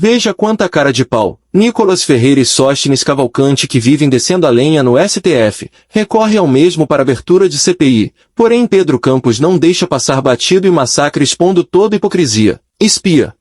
Veja quanta cara de pau. Nicolas Ferreira e Sóstenes Cavalcante, que vivem descendo a lenha no STF, recorre ao mesmo para abertura de CPI, porém Pedro Campos não deixa passar batido e massacre expondo toda hipocrisia. Espia.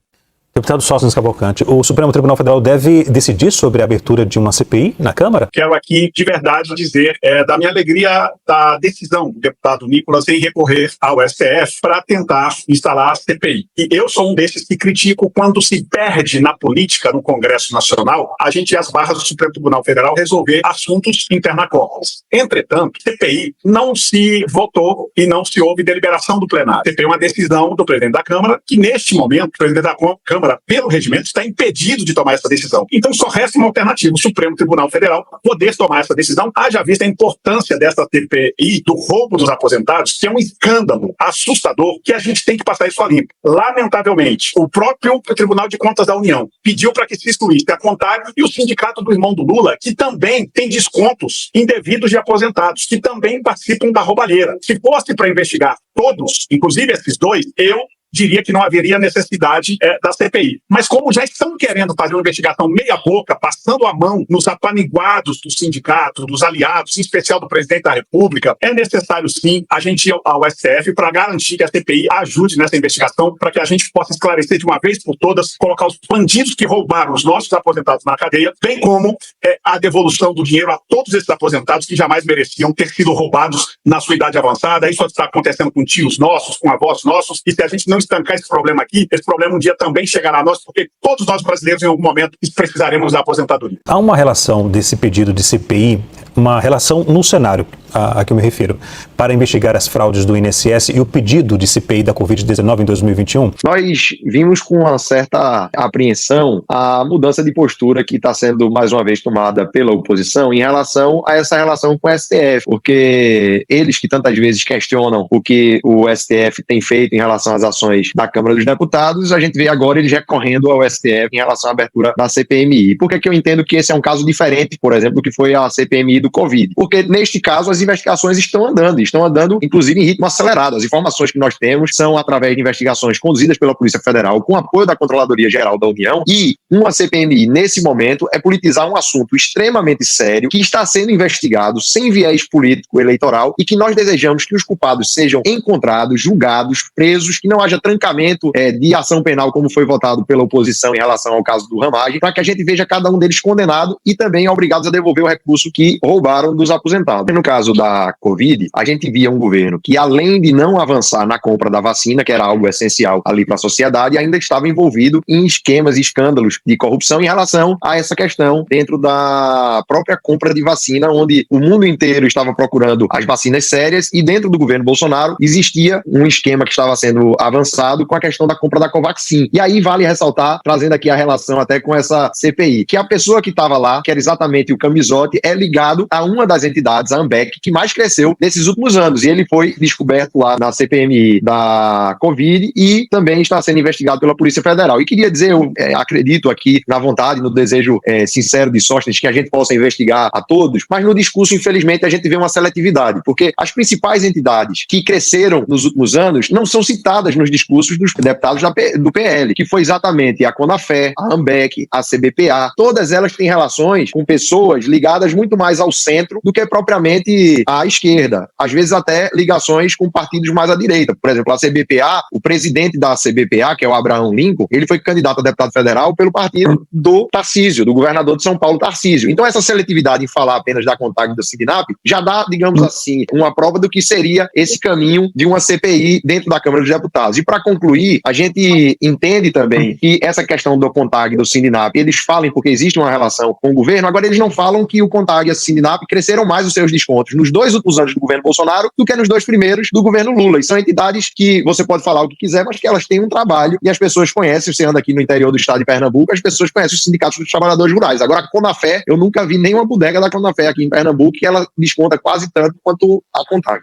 Deputado Sóstenes Cavalcante, o Supremo Tribunal Federal deve decidir sobre a abertura de uma CPI na Câmara? Quero aqui, de verdade, dizer da minha alegria da decisão do deputado Nicolas em recorrer ao STF para tentar instalar a CPI. E eu sou um desses que critico quando se perde na política, no Congresso Nacional, a gente ir às barras do Supremo Tribunal Federal resolver assuntos internacorpus. Entretanto, CPI não se votou e não se houve deliberação do plenário. CPI é uma decisão do presidente da Câmara, que neste momento, o presidente da Câmara, pelo regimento, está impedido de tomar essa decisão. Então só resta uma alternativa, o Supremo Tribunal Federal poder tomar essa decisão, haja vista a importância dessa CPI do roubo dos aposentados, que é um escândalo assustador, que a gente tem que passar isso a limpo. Lamentavelmente, o próprio Tribunal de Contas da União pediu para que se excluísse a CONTAG e o sindicato do irmão do Lula, que também tem descontos indevidos de aposentados, que também participam da roubalheira. Se fosse para investigar todos, inclusive esses dois, eu diria que não haveria necessidade da CPI. Mas como já estão querendo fazer uma investigação meia boca, passando a mão nos apaniguados do sindicato, dos aliados, em especial do presidente da República, é necessário sim a gente ir ao STF para garantir que a CPI ajude nessa investigação, para que a gente possa esclarecer de uma vez por todas, colocar os bandidos que roubaram os nossos aposentados na cadeia, bem como a devolução do dinheiro a todos esses aposentados que jamais mereciam ter sido roubados na sua idade avançada. Isso está acontecendo com tios nossos, com avós nossos, e se a gente não estancar esse problema aqui, esse problema um dia também chegará a nós, porque todos nós brasileiros em algum momento precisaremos da aposentadoria. Há uma relação desse pedido de CPI, uma relação no cenário a que eu me refiro, para investigar as fraudes do INSS e o pedido de CPI da Covid-19 em 2021? Nós vimos com uma certa apreensão a mudança de postura que está sendo mais uma vez tomada pela oposição em relação a essa relação com o STF, porque eles que tantas vezes questionam o que o STF tem feito em relação às ações da Câmara dos Deputados, a gente vê agora eles recorrendo ao STF em relação à abertura da CPMI. Por que eu entendo que esse é um caso diferente, por exemplo, do que foi a CPMI do Covid? Porque neste caso as investigações estão andando inclusive em ritmo acelerado. As informações que nós temos são através de investigações conduzidas pela Polícia Federal com apoio da Controladoria Geral da União, e uma CPMI nesse momento é politizar um assunto extremamente sério que está sendo investigado sem viés político eleitoral e que nós desejamos que os culpados sejam encontrados, julgados, presos, que não haja trancamento de ação penal como foi votado pela oposição em relação ao caso do Ramagem, para que a gente veja cada um deles condenado e também obrigados a devolver o recurso que roubaram dos aposentados. No caso da Covid, a gente via um governo que, além de não avançar na compra da vacina, que era algo essencial ali para a sociedade, ainda estava envolvido em esquemas e escândalos de corrupção em relação a essa questão dentro da própria compra de vacina, onde o mundo inteiro estava procurando as vacinas sérias e dentro do governo Bolsonaro existia um esquema que estava sendo avançado com a questão da compra da Covaxin. E aí vale ressaltar, trazendo aqui a relação até com essa CPI, que a pessoa que estava lá, que era exatamente o Camisotti, é ligado a uma das entidades, a ANBEC, que mais cresceu nesses últimos anos. E ele foi descoberto lá na CPMI da Covid e também está sendo investigado pela Polícia Federal. E queria dizer, eu acredito aqui na vontade, no desejo sincero de Sóstenes, que a gente possa investigar a todos, mas no discurso, infelizmente, a gente vê uma seletividade, porque as principais entidades que cresceram nos últimos anos não são citadas nos discursos dos deputados do PL, que foi exatamente a Conafé, a ANBEC, a CBPA. Todas elas têm relações com pessoas ligadas muito mais ao centro do que propriamente à esquerda. Às vezes até ligações com partidos mais à direita. Por exemplo, a CBPA, o presidente da CBPA, que é o Abraham Lincoln, ele foi candidato a deputado federal pelo partido do Tarcísio, do governador de São Paulo, Tarcísio. Então essa seletividade em falar apenas da CONTAG e do SIGNAP já dá, digamos assim, uma prova do que seria esse caminho de uma CPI dentro da Câmara dos Deputados. E para concluir, a gente entende também que essa questão do CONTAG e do SINDINAP, eles falam porque existe uma relação com o governo, agora eles não falam que o CONTAG e a SINDINAP cresceram mais os seus descontos nos 2 últimos anos do governo Bolsonaro do que nos 2 primeiros do governo Lula. E são entidades que você pode falar o que quiser, mas que elas têm um trabalho e as pessoas conhecem. Você anda aqui no interior do estado de Pernambuco, as pessoas conhecem os sindicatos dos trabalhadores rurais. Agora, a Conafé, eu nunca vi nenhuma bodega da Conafé aqui em Pernambuco que ela desconta quase tanto quanto a CONTAG.